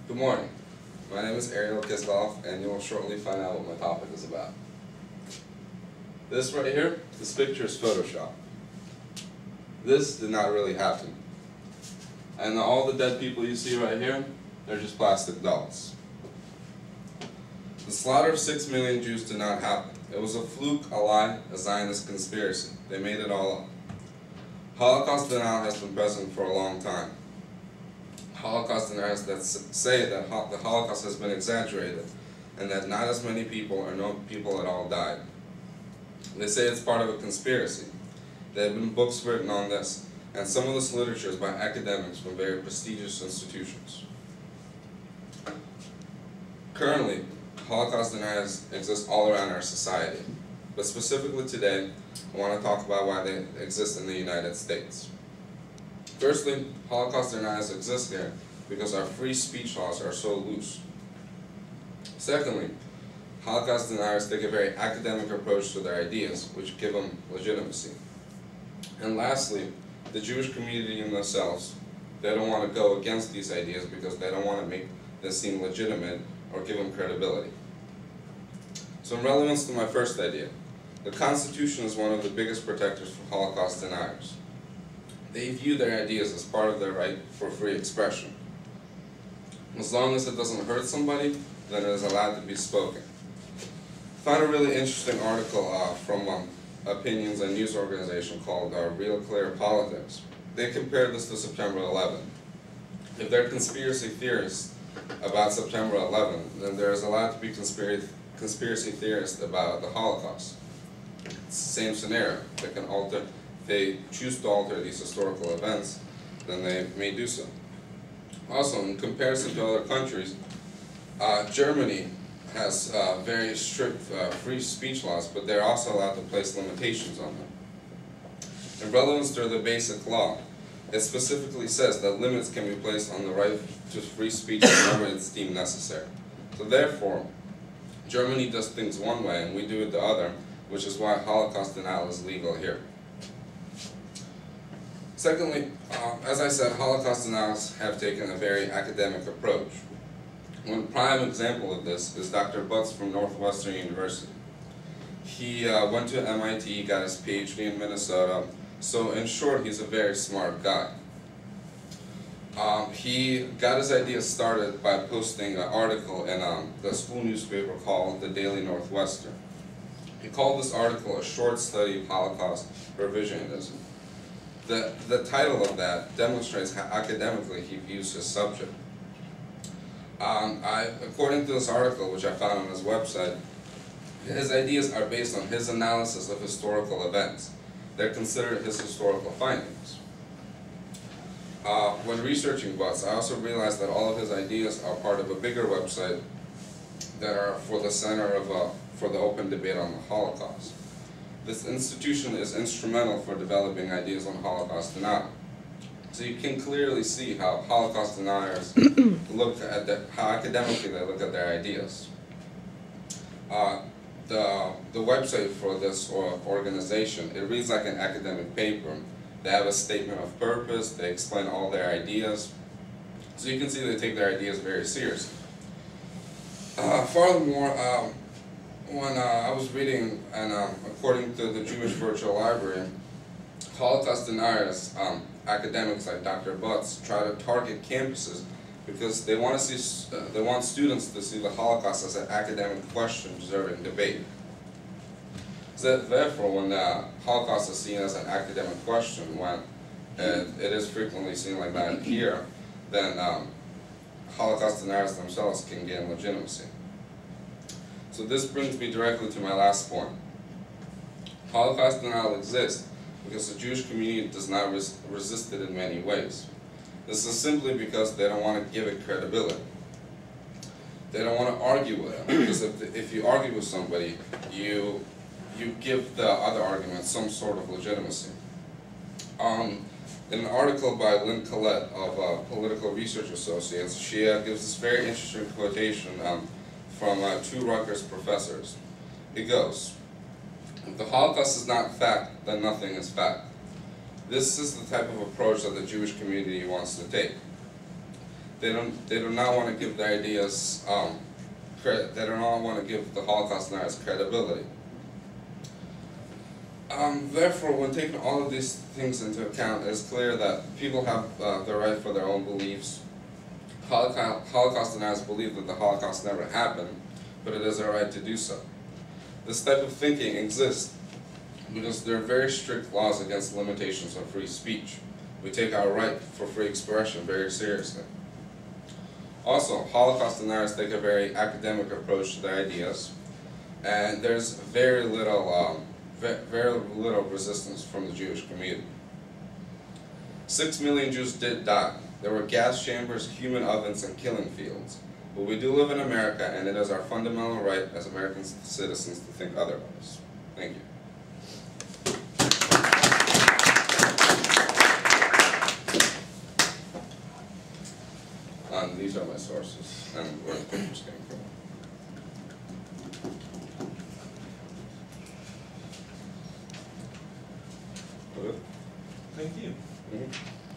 Good morning. My name is Ariel, and you will shortly find out what my topic is about. This right here, this picture is Photoshop. This did not really happen. And all the dead people you see right here, they're just plastic dolls. The slaughter of 6 million Jews did not happen. It was a fluke, a lie, a Zionist conspiracy. They made it all up. Holocaust denial has been present for a long time. Holocaust deniers that say that the Holocaust has been exaggerated and that not as many people or no people at all died. They say it's part of a conspiracy. There have been books written on this, and some of this literature is by academics from very prestigious institutions. Currently, Holocaust deniers exist all around our society, but specifically today, I want to talk about why they exist in the United States. Firstly, Holocaust deniers exist here because our free speech laws are so loose. Secondly, Holocaust deniers take a very academic approach to their ideas, which give them legitimacy. And lastly, the Jewish community in themselves, they don't want to go against these ideas because they don't want to make them seem legitimate or give them credibility. So in relevance to my first idea, the Constitution is one of the biggest protectors for Holocaust deniers. They view their ideas as part of their right for free expression. As long as it doesn't hurt somebody, then it is allowed to be spoken. I found a really interesting article from Opinions, a news organization called Real Clear Politics. They compared this to September 11. If they're conspiracy theorists about September 11, then there is allowed to be conspiracy theorists about the Holocaust. It's the same scenario. They can alter. If they choose to alter these historical events, then they may do so. Also, in comparison to other countries, Germany has very strict free speech laws, but they're also allowed to place limitations on them. In relevance to the basic law, it specifically says that limits can be placed on the right to free speech whenever it's deemed necessary. So therefore, Germany does things one way and we do it the other, which is why Holocaust denial is legal here. Secondly, as I said, Holocaust deniers have taken a very academic approach. One prime example of this is Dr. Butts from Northwestern University. He went to MIT, got his PhD in Minnesota, so in short, he's a very smart guy. He got his ideas started by posting an article in the school newspaper called the Daily Northwestern. He called this article a short study of Holocaust revisionism. The title of that demonstrates how academically he views his subject. According to this article, which I found on his website, his ideas are based on his analysis of historical events. They're considered his historical findings. When researching Butts, I also realized that all of his ideas are part of a bigger website that are for the Center for the Open Debate on the Holocaust. This institution is instrumental for developing ideas on Holocaust denial. So you can clearly see how Holocaust deniers look at how academically they look at their ideas. The website for this organization, it reads like an academic paper. They have a statement of purpose, they explain all their ideas. So you can see they take their ideas very seriously. Furthermore, when I was reading, and according to the Jewish Virtual Library, Holocaust deniers, academics like Dr. Butts, try to target campuses because they want students to see the Holocaust as an academic question deserving debate. So therefore, when the Holocaust is seen as an academic question, when it is frequently seen like that here, then Holocaust deniers themselves can gain legitimacy. So this brings me directly to my last point. Holocaust denial exists because the Jewish community does not resist it in many ways. This is simply because they don't want to give it credibility. They don't want to argue with them, because if you argue with somebody, you give the other argument some sort of legitimacy. In an article by Lynn Collette of Political Research Associates, she gives this very interesting quotation from two Rutgers professors. It goes, "If the Holocaust is not fact, then nothing is fact." This is the type of approach that the Jewish community wants to take. they do not want to give the ideas credit. They do not want to give the Holocaust deniers credibility. Therefore, when taking all of these things into account, it is clear that people have the right for their own beliefs. Holocaust deniers believe that the Holocaust never happened, but it is our right to do so. This type of thinking exists because there are very strict laws against limitations on free speech. We take our right for free expression very seriously. Also, Holocaust deniers take a very academic approach to their ideas, and there's very little resistance from the Jewish community. 6 million Jews did die. There were gas chambers, human ovens, and killing fields. But we do live in America, and it is our fundamental right as American citizens to think otherwise. Thank you. These are my sources, and where the pictures came from. Thank you. Mm-hmm.